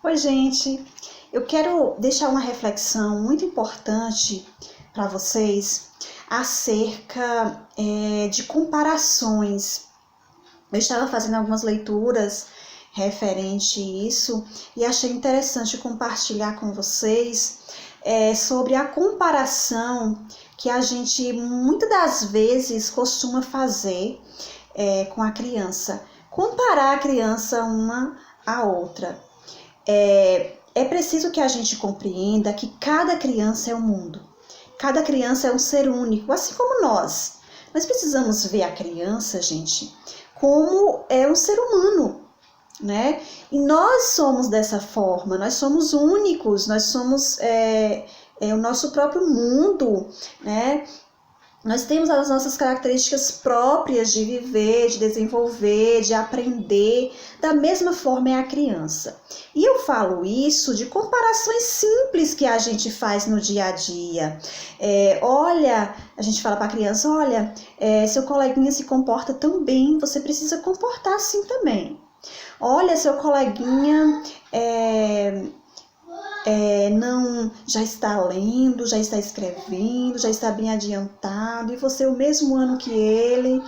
Oi, gente. Eu quero deixar uma reflexão muito importante para vocês acerca de comparações. Eu estava fazendo algumas leituras referente a isso e achei interessante compartilhar com vocês sobre a comparação que a gente muitas das vezes costuma fazer com a criança. Comparar a criança uma à outra. É preciso que a gente compreenda que cada criança é um mundo. Cada criança é um ser único, assim como nós. Nós precisamos ver a criança, gente, como é um ser humano, né? E nós somos dessa forma, nós somos únicos, nós somos o nosso próprio mundo, né? Nós temos as nossas características próprias de viver, de desenvolver, de aprender, da mesma forma é a criança. E eu falo isso de comparações simples que a gente faz no dia a dia. Olha, a gente fala para a criança, olha, seu coleguinha se comporta tão bem, você precisa comportar assim também. Olha, seu coleguinha não já está lendo, já está escrevendo, já está bem adiantado, e você o mesmo ano que ele,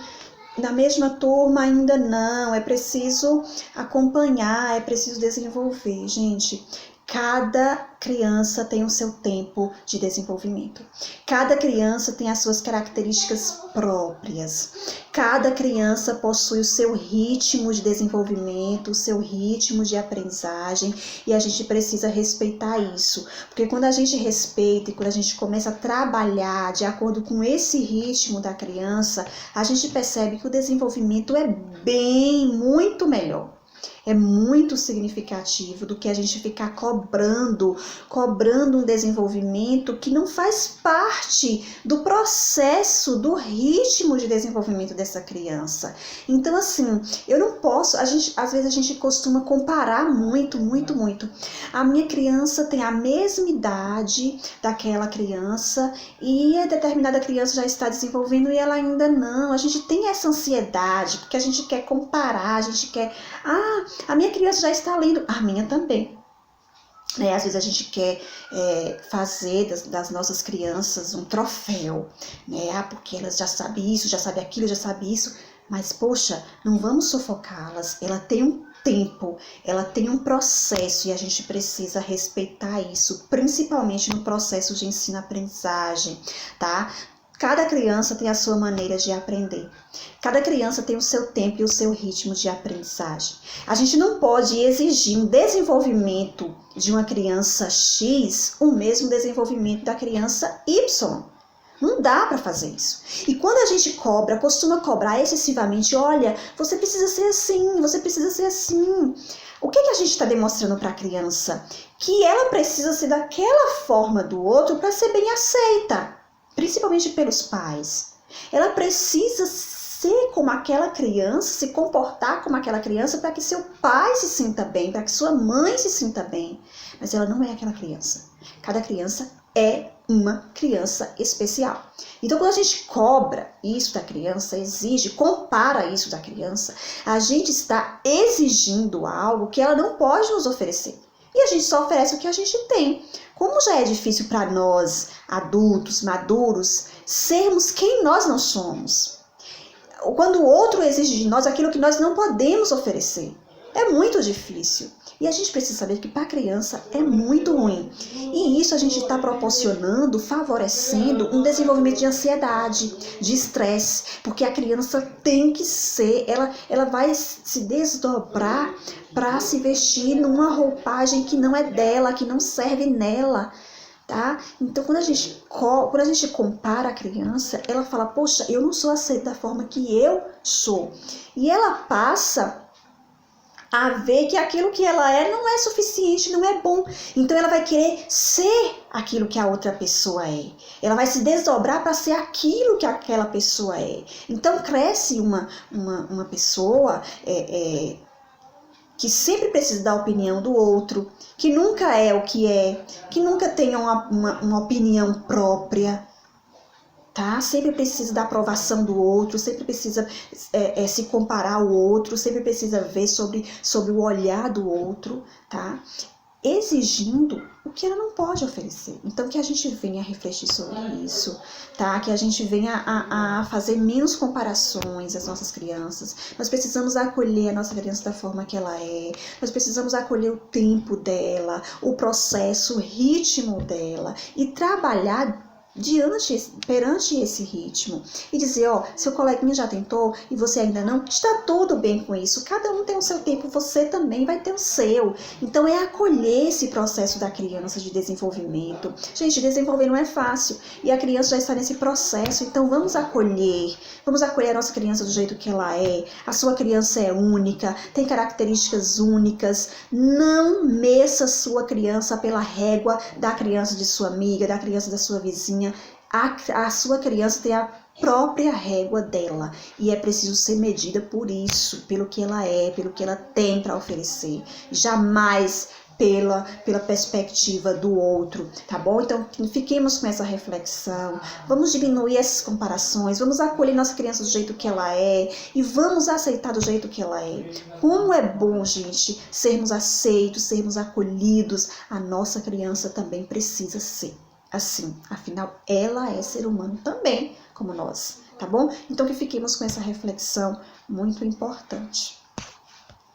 na mesma turma ainda não, é preciso acompanhar, é preciso desenvolver, gente. Cada criança tem o seu tempo de desenvolvimento. Cada criança tem as suas características próprias. Cada criança possui o seu ritmo de desenvolvimento, o seu ritmo de aprendizagem, e a gente precisa respeitar isso. Porque quando a gente respeita e quando a gente começa a trabalhar de acordo com esse ritmo da criança, a gente percebe que o desenvolvimento é muito melhor. É muito significativo do que a gente ficar cobrando um desenvolvimento que não faz parte do processo, do ritmo de desenvolvimento dessa criança. Então, assim, eu não posso, às vezes a gente costuma comparar muito. A minha criança tem a mesma idade daquela criança e a determinada criança já está desenvolvendo e ela ainda não. A gente tem essa ansiedade, porque a gente quer comparar, a gente quer... a minha criança já está lendo, a minha também. Às vezes a gente quer fazer das nossas crianças um troféu, né? Porque elas já sabem isso, já sabem aquilo, já sabem isso. Mas, poxa, não vamos sufocá-las. Ela tem um tempo, ela tem um processo e a gente precisa respeitar isso, principalmente no processo de ensino-aprendizagem, tá? Cada criança tem a sua maneira de aprender. Cada criança tem o seu tempo e o seu ritmo de aprendizagem. A gente não pode exigir um desenvolvimento de uma criança X, o mesmo desenvolvimento da criança Y. Não dá para fazer isso. E quando a gente costuma cobrar excessivamente, olha, você precisa ser assim, você precisa ser assim. O que a gente está demonstrando para a criança? Que ela precisa ser daquela forma do outro para ser bem aceita, principalmente pelos pais. Ela precisa ser como aquela criança, se comportar como aquela criança para que seu pai se sinta bem, para que sua mãe se sinta bem. Mas ela não é aquela criança. Cada criança é uma criança especial. Então, quando a gente cobra isso da criança, exige, compara isso da criança, a gente está exigindo algo que ela não pode nos oferecer. E a gente só oferece o que a gente tem. Como já é difícil para nós, adultos, maduros, sermos quem nós não somos. Quando o outro exige de nós aquilo que nós não podemos oferecer. É muito difícil. E a gente precisa saber que para a criança é muito ruim. E isso a gente está proporcionando, favorecendo um desenvolvimento de ansiedade, de estresse. Porque a criança tem que ser, ela vai se desdobrar para se vestir numa roupagem que não é dela, que não serve nela. Tá? Então, quando a gente compara a criança, ela fala, poxa, eu não sou aceita da forma que eu sou. E ela passa a ver que aquilo que ela é não é suficiente, não é bom. Então ela vai querer ser aquilo que a outra pessoa é. Ela vai se desdobrar para ser aquilo que aquela pessoa é. Então cresce uma pessoa que sempre precisa da opinião do outro, que nunca é o que nunca tem uma opinião própria. Tá? Sempre precisa da aprovação do outro, sempre precisa se comparar ao outro, sempre precisa ver sobre o olhar do outro, tá? exigindo o que ela não pode oferecer. Então, que a gente venha a refletir sobre isso, tá? Que a gente venha a fazer menos comparações às nossas crianças. Nós precisamos acolher a nossa criança da forma que ela é. Nós precisamos acolher o tempo dela, o processo, o ritmo dela e trabalhar perante esse ritmo e dizer, ó, seu coleguinha já tentou e você ainda não, está tudo bem com isso, cada um tem o seu tempo, você também vai ter o seu. Então é acolher esse processo da criança de desenvolvimento. Gente, desenvolver não é fácil e a criança já está nesse processo, então vamos acolher a nossa criança do jeito que ela é. A sua criança é única, tem características únicas. Não meça sua criança pela régua da criança de sua amiga, da criança da sua vizinha. A sua criança tem a própria régua dela e é preciso ser medida por isso, pelo que ela é, pelo que ela tem para oferecer. Jamais pela perspectiva do outro, tá bom? Então, fiquemos com essa reflexão, vamos diminuir essas comparações, vamos acolher nossa criança do jeito que ela é e vamos aceitar do jeito que ela é. Como é bom, gente, sermos aceitos, sermos acolhidos, a nossa criança também precisa ser assim, afinal, ela é ser humano também, como nós, tá bom? Então, que fiquemos com essa reflexão muito importante.